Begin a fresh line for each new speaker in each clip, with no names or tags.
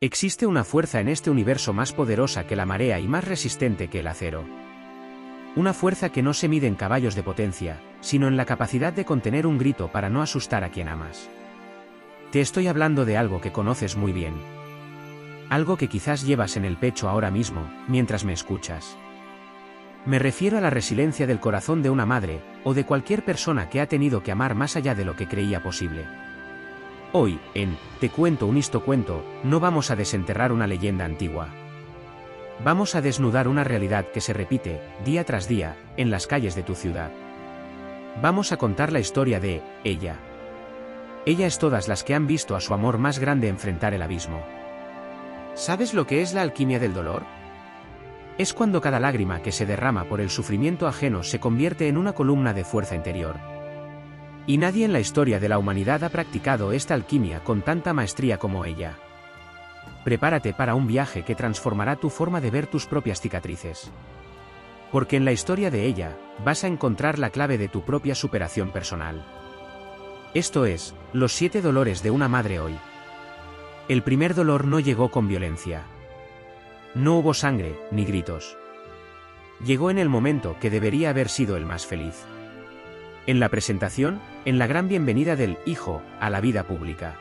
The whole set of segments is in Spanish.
Existe una fuerza en este universo más poderosa que la marea y más resistente que el acero. Una fuerza que no se mide en caballos de potencia, sino en la capacidad de contener un grito para no asustar a quien amas. Te estoy hablando de algo que conoces muy bien. Algo que quizás llevas en el pecho ahora mismo, mientras me escuchas. Me refiero a la resiliencia del corazón de una madre, o de cualquier persona que ha tenido que amar más allá de lo que creía posible. Hoy, en Te cuento un histocuento, no vamos a desenterrar una leyenda antigua. Vamos a desnudar una realidad que se repite, día tras día, en las calles de tu ciudad. Vamos a contar la historia de ella. Ella es todas las que han visto a su amor más grande enfrentar el abismo. ¿Sabes lo que es la alquimia del dolor? Es cuando cada lágrima que se derrama por el sufrimiento ajeno se convierte en una columna de fuerza interior. Y nadie en la historia de la humanidad ha practicado esta alquimia con tanta maestría como ella. Prepárate para un viaje que transformará tu forma de ver tus propias cicatrices. Porque en la historia de ella, vas a encontrar la clave de tu propia superación personal. Esto es, los 7 dolores de una madre hoy. El primer dolor no llegó con violencia. No hubo sangre, ni gritos. Llegó en el momento que debería haber sido el más feliz. En la presentación, en la gran bienvenida del hijo a la vida pública.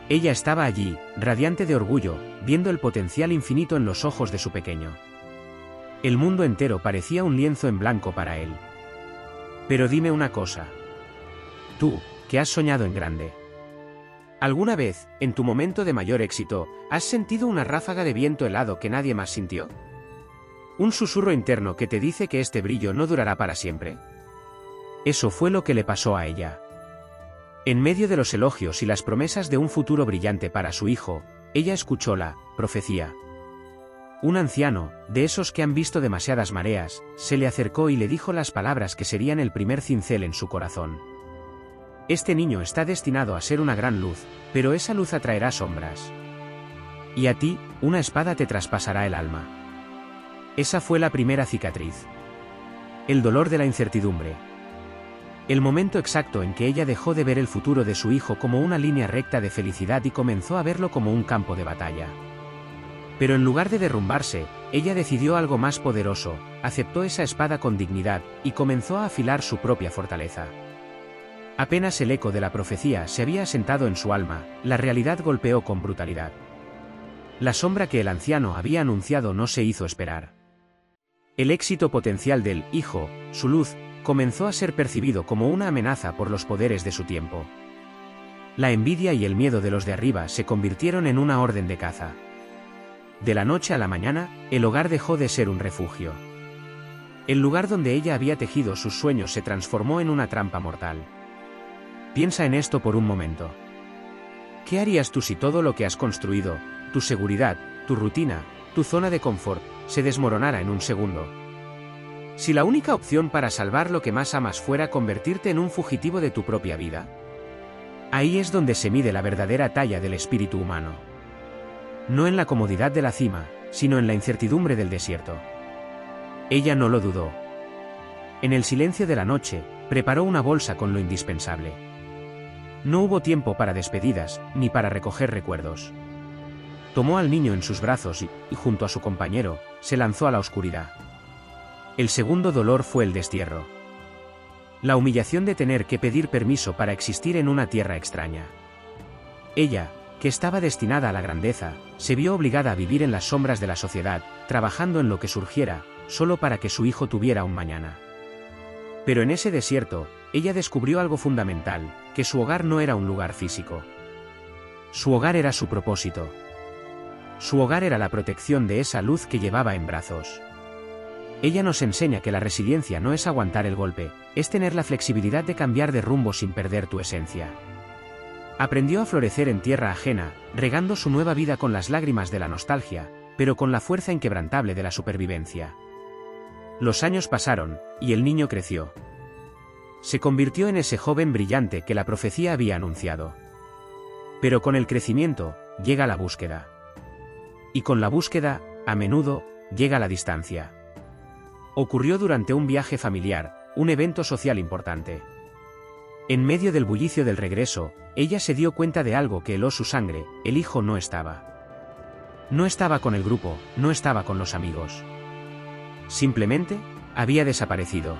Ella estaba allí, radiante de orgullo, viendo el potencial infinito en los ojos de su pequeño. El mundo entero parecía un lienzo en blanco para él. Pero dime una cosa. Tú, que has soñado en grande. ¿Alguna vez, en tu momento de mayor éxito, has sentido una ráfaga de viento helado que nadie más sintió? Un susurro interno que te dice que este brillo no durará para siempre. Eso fue lo que le pasó a ella. En medio de los elogios y las promesas de un futuro brillante para su hijo, ella escuchó la profecía. Un anciano, de esos que han visto demasiadas mareas, se le acercó y le dijo las palabras que serían el primer cincel en su corazón. Este niño está destinado a ser una gran luz, pero esa luz atraerá sombras. Y a ti, una espada te traspasará el alma. Esa fue la primera cicatriz. El dolor de la incertidumbre. El momento exacto en que ella dejó de ver el futuro de su hijo como una línea recta de felicidad y comenzó a verlo como un campo de batalla. Pero en lugar de derrumbarse, ella decidió algo más poderoso, aceptó esa espada con dignidad, y comenzó a afilar su propia fortaleza. Apenas el eco de la profecía se había asentado en su alma, la realidad golpeó con brutalidad. La sombra que el anciano había anunciado no se hizo esperar. El éxito potencial del hijo, su luz, comenzó a ser percibido como una amenaza por los poderes de su tiempo. La envidia y el miedo de los de arriba se convirtieron en una orden de caza. De la noche a la mañana, el hogar dejó de ser un refugio. El lugar donde ella había tejido sus sueños se transformó en una trampa mortal. Piensa en esto por un momento. ¿Qué harías tú si todo lo que has construido, tu seguridad, tu rutina, tu zona de confort, se desmoronara en un segundo? Si la única opción para salvar lo que más amas fuera convertirte en un fugitivo de tu propia vida. Ahí es donde se mide la verdadera talla del espíritu humano. No en la comodidad de la cima, sino en la incertidumbre del desierto. Ella no lo dudó. En el silencio de la noche, preparó una bolsa con lo indispensable. No hubo tiempo para despedidas, ni para recoger recuerdos. Tomó al niño en sus brazos y, junto a su compañero, se lanzó a la oscuridad. El segundo dolor fue el destierro. La humillación de tener que pedir permiso para existir en una tierra extraña. Ella, que estaba destinada a la grandeza, se vio obligada a vivir en las sombras de la sociedad, trabajando en lo que surgiera, solo para que su hijo tuviera un mañana. Pero en ese desierto, ella descubrió algo fundamental, que su hogar no era un lugar físico. Su hogar era su propósito. Su hogar era la protección de esa luz que llevaba en brazos. Ella nos enseña que la resiliencia no es aguantar el golpe, es tener la flexibilidad de cambiar de rumbo sin perder tu esencia. Aprendió a florecer en tierra ajena, regando su nueva vida con las lágrimas de la nostalgia, pero con la fuerza inquebrantable de la supervivencia. Los años pasaron, y el niño creció. Se convirtió en ese joven brillante que la profecía había anunciado. Pero con el crecimiento, llega la búsqueda. Y con la búsqueda, a menudo, llega la distancia. Ocurrió durante un viaje familiar, un evento social importante. En medio del bullicio del regreso, ella se dio cuenta de algo que heló su sangre: el hijo no estaba. No estaba con el grupo, no estaba con los amigos. Simplemente, había desaparecido.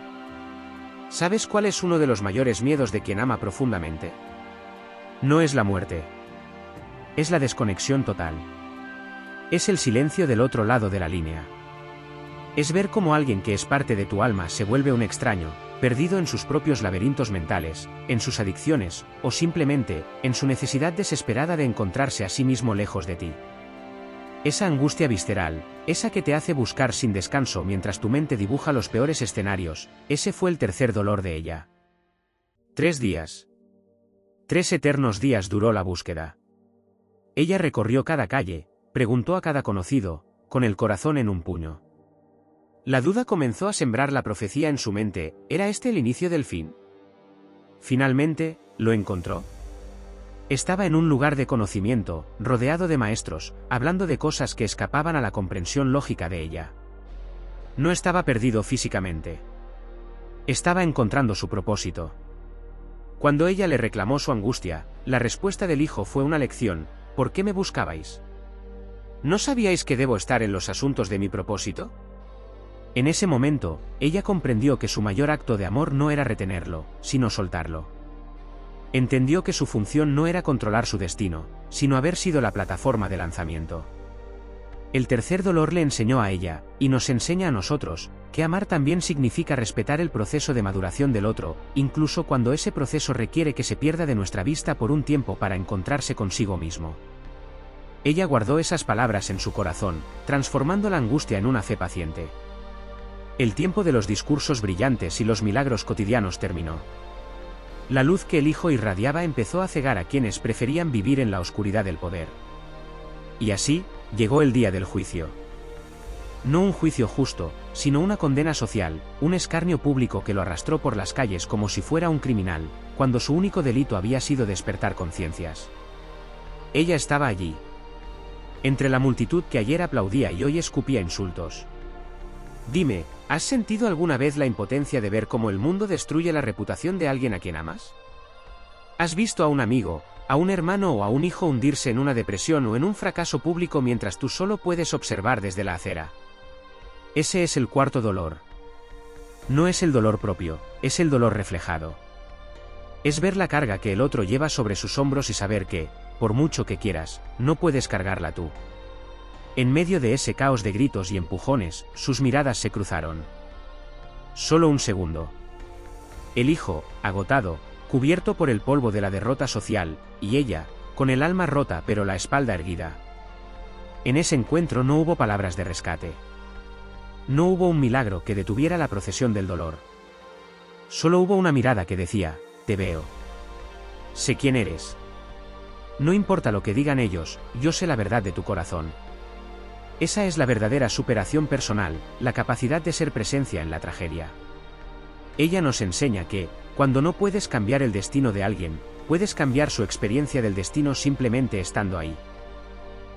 ¿Sabes cuál es uno de los mayores miedos de quien ama profundamente? No es la muerte. Es la desconexión total. Es el silencio del otro lado de la línea. Es ver cómo alguien que es parte de tu alma se vuelve un extraño, perdido en sus propios laberintos mentales, en sus adicciones, o simplemente, en su necesidad desesperada de encontrarse a sí mismo lejos de ti. Esa angustia visceral, esa que te hace buscar sin descanso mientras tu mente dibuja los peores escenarios, ese fue el tercer dolor de ella. 3 días. 3 eternos días duró la búsqueda. Ella recorrió cada calle, preguntó a cada conocido, con el corazón en un puño. La duda comenzó a sembrar la profecía en su mente, ¿era este el inicio del fin? Finalmente, lo encontró. Estaba en un lugar de conocimiento, rodeado de maestros, hablando de cosas que escapaban a la comprensión lógica de ella. No estaba perdido físicamente. Estaba encontrando su propósito. Cuando ella le reclamó su angustia, la respuesta del hijo fue una lección: ¿por qué me buscabais? ¿No sabíais que debo estar en los asuntos de mi propósito? En ese momento, ella comprendió que su mayor acto de amor no era retenerlo, sino soltarlo. Entendió que su función no era controlar su destino, sino haber sido la plataforma de lanzamiento. El tercer dolor le enseñó a ella, y nos enseña a nosotros, que amar también significa respetar el proceso de maduración del otro, incluso cuando ese proceso requiere que se pierda de nuestra vista por un tiempo para encontrarse consigo mismo. Ella guardó esas palabras en su corazón, transformando la angustia en una fe paciente. El tiempo de los discursos brillantes y los milagros cotidianos terminó. La luz que el hijo irradiaba empezó a cegar a quienes preferían vivir en la oscuridad del poder. Y así, llegó el día del juicio. No un juicio justo, sino una condena social, un escarnio público que lo arrastró por las calles como si fuera un criminal, cuando su único delito había sido despertar conciencias. Ella estaba allí. Entre la multitud que ayer aplaudía y hoy escupía insultos. Dime, ¿has sentido alguna vez la impotencia de ver cómo el mundo destruye la reputación de alguien a quien amas? ¿Has visto a un amigo, a un hermano o a un hijo hundirse en una depresión o en un fracaso público mientras tú solo puedes observar desde la acera? Ese es el cuarto dolor. No es el dolor propio, es el dolor reflejado. Es ver la carga que el otro lleva sobre sus hombros y saber que, por mucho que quieras, no puedes cargarla tú. En medio de ese caos de gritos y empujones, sus miradas se cruzaron. Solo un segundo. El hijo, agotado, cubierto por el polvo de la derrota social, y ella, con el alma rota pero la espalda erguida. En ese encuentro no hubo palabras de rescate. No hubo un milagro que detuviera la procesión del dolor. Solo hubo una mirada que decía: te veo. Sé quién eres. No importa lo que digan ellos, yo sé la verdad de tu corazón. Esa es la verdadera superación personal, la capacidad de ser presencia en la tragedia. Ella nos enseña que, cuando no puedes cambiar el destino de alguien, puedes cambiar su experiencia del destino simplemente estando ahí.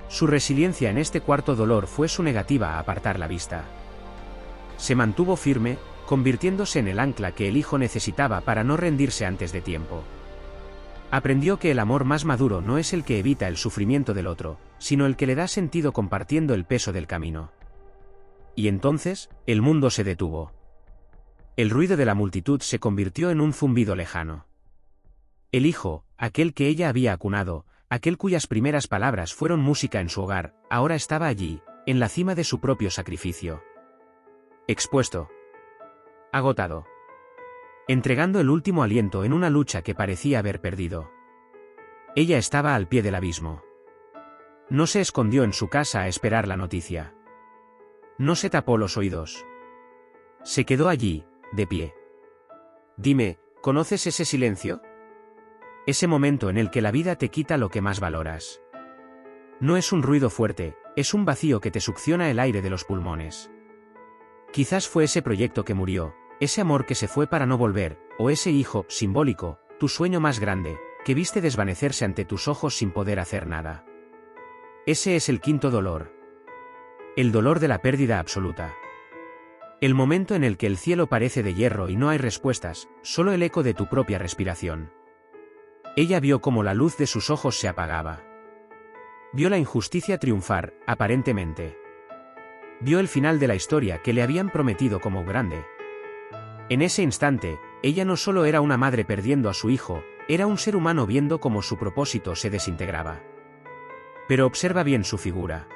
Su resiliencia en este cuarto dolor fue su negativa a apartar la vista. Se mantuvo firme, convirtiéndose en el ancla que el hijo necesitaba para no rendirse antes de tiempo. Aprendió que el amor más maduro no es el que evita el sufrimiento del otro, sino el que le da sentido compartiendo el peso del camino. Y entonces, el mundo se detuvo. El ruido de la multitud se convirtió en un zumbido lejano. El hijo, aquel que ella había acunado, aquel cuyas primeras palabras fueron música en su hogar, ahora estaba allí, en la cima de su propio sacrificio. Expuesto. Agotado. Entregando el último aliento en una lucha que parecía haber perdido. Ella estaba al pie del abismo. No se escondió en su casa a esperar la noticia. No se tapó los oídos. Se quedó allí, de pie. Dime, ¿conoces ese silencio? Ese momento en el que la vida te quita lo que más valoras. No es un ruido fuerte, es un vacío que te succiona el aire de los pulmones. Quizás fue ese proyecto que murió, ese amor que se fue para no volver, o ese hijo, simbólico, tu sueño más grande, que viste desvanecerse ante tus ojos sin poder hacer nada. Ese es el quinto dolor. El dolor de la pérdida absoluta. El momento en el que el cielo parece de hierro y no hay respuestas, solo el eco de tu propia respiración. Ella vio cómo la luz de sus ojos se apagaba. Vio la injusticia triunfar, aparentemente. Vio el final de la historia que le habían prometido como grande. En ese instante, ella no solo era una madre perdiendo a su hijo, era un ser humano viendo cómo su propósito se desintegraba. Pero observa bien su figura.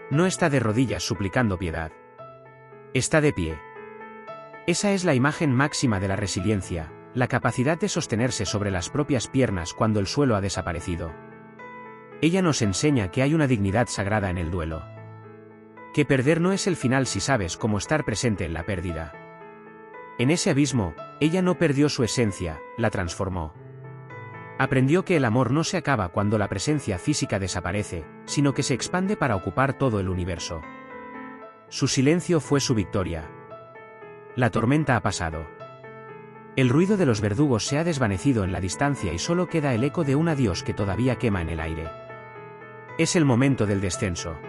No está de rodillas suplicando piedad. Está de pie. Esa es la imagen máxima de la resiliencia, la capacidad de sostenerse sobre las propias piernas cuando el suelo ha desaparecido. Ella nos enseña que hay una dignidad sagrada en el duelo. Que perder no es el final si sabes cómo estar presente en la pérdida. En ese abismo, ella no perdió su esencia, la transformó. Aprendió que el amor no se acaba cuando la presencia física desaparece, sino que se expande para ocupar todo el universo. Su silencio fue su victoria. La tormenta ha pasado. El ruido de los verdugos se ha desvanecido en la distancia y solo queda el eco de un adiós que todavía quema en el aire. Es el momento del descenso.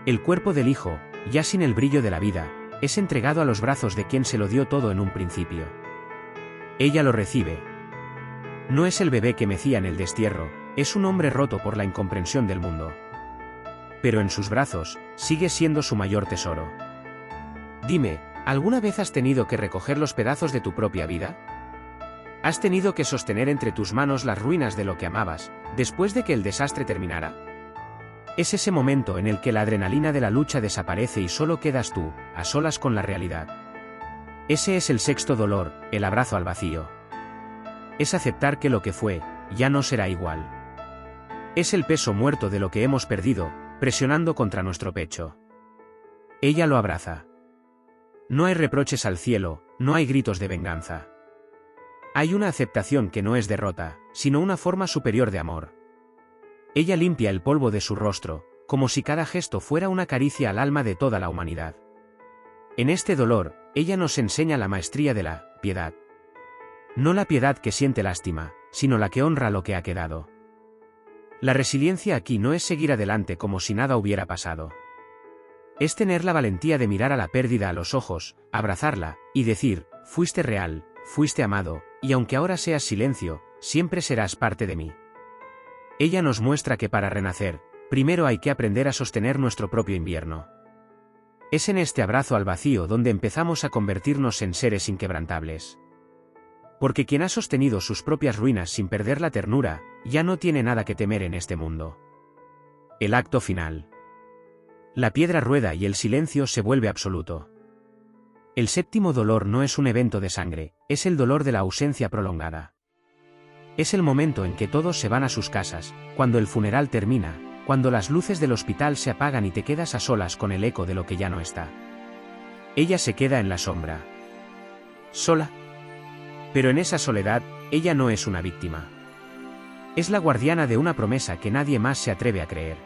El cuerpo del hijo, ya sin el brillo de la vida, es entregado a los brazos de quien se lo dio todo en un principio. Ella lo recibe. No es el bebé que mecía en el destierro, es un hombre roto por la incomprensión del mundo. Pero en sus brazos, sigue siendo su mayor tesoro. Dime, ¿alguna vez has tenido que recoger los pedazos de tu propia vida? ¿Has tenido que sostener entre tus manos las ruinas de lo que amabas, después de que el desastre terminara? Es ese momento en el que la adrenalina de la lucha desaparece y solo quedas tú, a solas con la realidad. Ese es el sexto dolor, el abrazo al vacío. Es aceptar que lo que fue, ya no será igual. Es el peso muerto de lo que hemos perdido, presionando contra nuestro pecho. Ella lo abraza. No hay reproches al cielo, no hay gritos de venganza. Hay una aceptación que no es derrota, sino una forma superior de amor. Ella limpia el polvo de su rostro, como si cada gesto fuera una caricia al alma de toda la humanidad. En este dolor, ella nos enseña la maestría de la piedad. No la piedad que siente lástima, sino la que honra lo que ha quedado. La resiliencia aquí no es seguir adelante como si nada hubiera pasado. Es tener la valentía de mirar a la pérdida a los ojos, abrazarla, y decir, fuiste real, fuiste amado, y aunque ahora seas silencio, siempre serás parte de mí. Ella nos muestra que para renacer, primero hay que aprender a sostener nuestro propio invierno. Es en este abrazo al vacío donde empezamos a convertirnos en seres inquebrantables. Porque quien ha sostenido sus propias ruinas sin perder la ternura, ya no tiene nada que temer en este mundo. El acto final. La piedra rueda y el silencio se vuelve absoluto. El séptimo dolor no es un evento de sangre, es el dolor de la ausencia prolongada. Es el momento en que todos se van a sus casas, cuando el funeral termina, cuando las luces del hospital se apagan y te quedas a solas con el eco de lo que ya no está. Ella se queda en la sombra. Sola. Pero en esa soledad, ella no es una víctima. Es la guardiana de una promesa que nadie más se atreve a creer.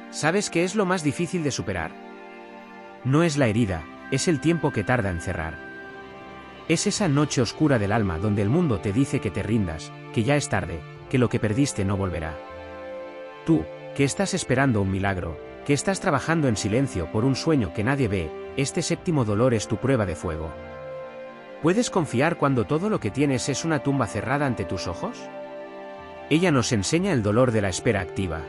¿Sabes qué es lo más difícil de superar? No es la herida, es el tiempo que tarda en cerrar. Es esa noche oscura del alma donde el mundo te dice que te rindas, que ya es tarde, que lo que perdiste no volverá. Tú, que estás esperando un milagro, que estás trabajando en silencio por un sueño que nadie ve, este séptimo dolor es tu prueba de fuego. ¿Puedes confiar cuando todo lo que tienes es una tumba cerrada ante tus ojos? Ella nos enseña el dolor de la espera activa.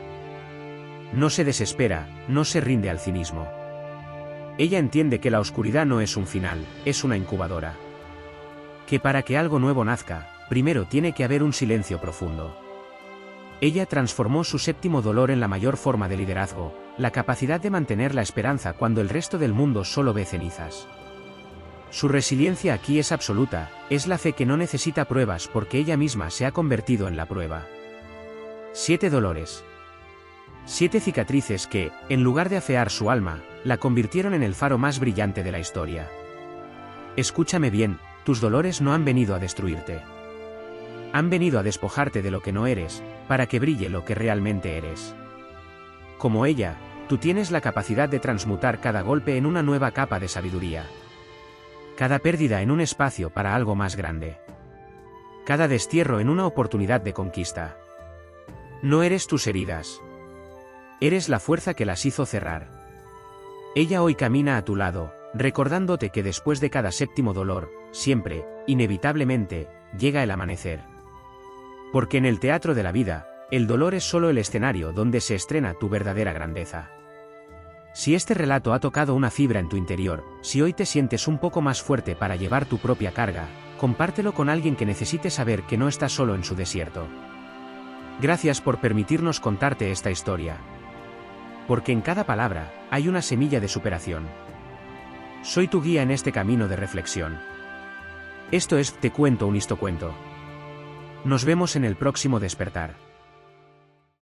No se desespera, no se rinde al cinismo. Ella entiende que la oscuridad no es un final, es una incubadora. Que para que algo nuevo nazca, primero tiene que haber un silencio profundo. Ella transformó su séptimo dolor en la mayor forma de liderazgo, la capacidad de mantener la esperanza cuando el resto del mundo solo ve cenizas. Su resiliencia aquí es absoluta, es la fe que no necesita pruebas porque ella misma se ha convertido en la prueba. 7 dolores. 7 cicatrices que, en lugar de afear su alma, la convirtieron en el faro más brillante de la historia. Escúchame bien, tus dolores no han venido a destruirte. Han venido a despojarte de lo que no eres, para que brille lo que realmente eres. Como ella, tú tienes la capacidad de transmutar cada golpe en una nueva capa de sabiduría. Cada pérdida en un espacio para algo más grande. Cada destierro en una oportunidad de conquista. No eres tus heridas. Eres la fuerza que las hizo cerrar. Ella hoy camina a tu lado, recordándote que después de cada séptimo dolor, siempre, inevitablemente, llega el amanecer. Porque en el teatro de la vida, El dolor es solo el escenario donde se estrena tu verdadera grandeza. Si este relato ha tocado una fibra en tu interior, si hoy te sientes un poco más fuerte para llevar tu propia carga, compártelo con alguien que necesite saber que no estás solo en su desierto. Gracias por permitirnos contarte esta historia. Porque en cada palabra, hay una semilla de superación. Soy tu guía en este camino de reflexión. Esto es Te Cuento un Histocuento. Nos vemos en el próximo despertar.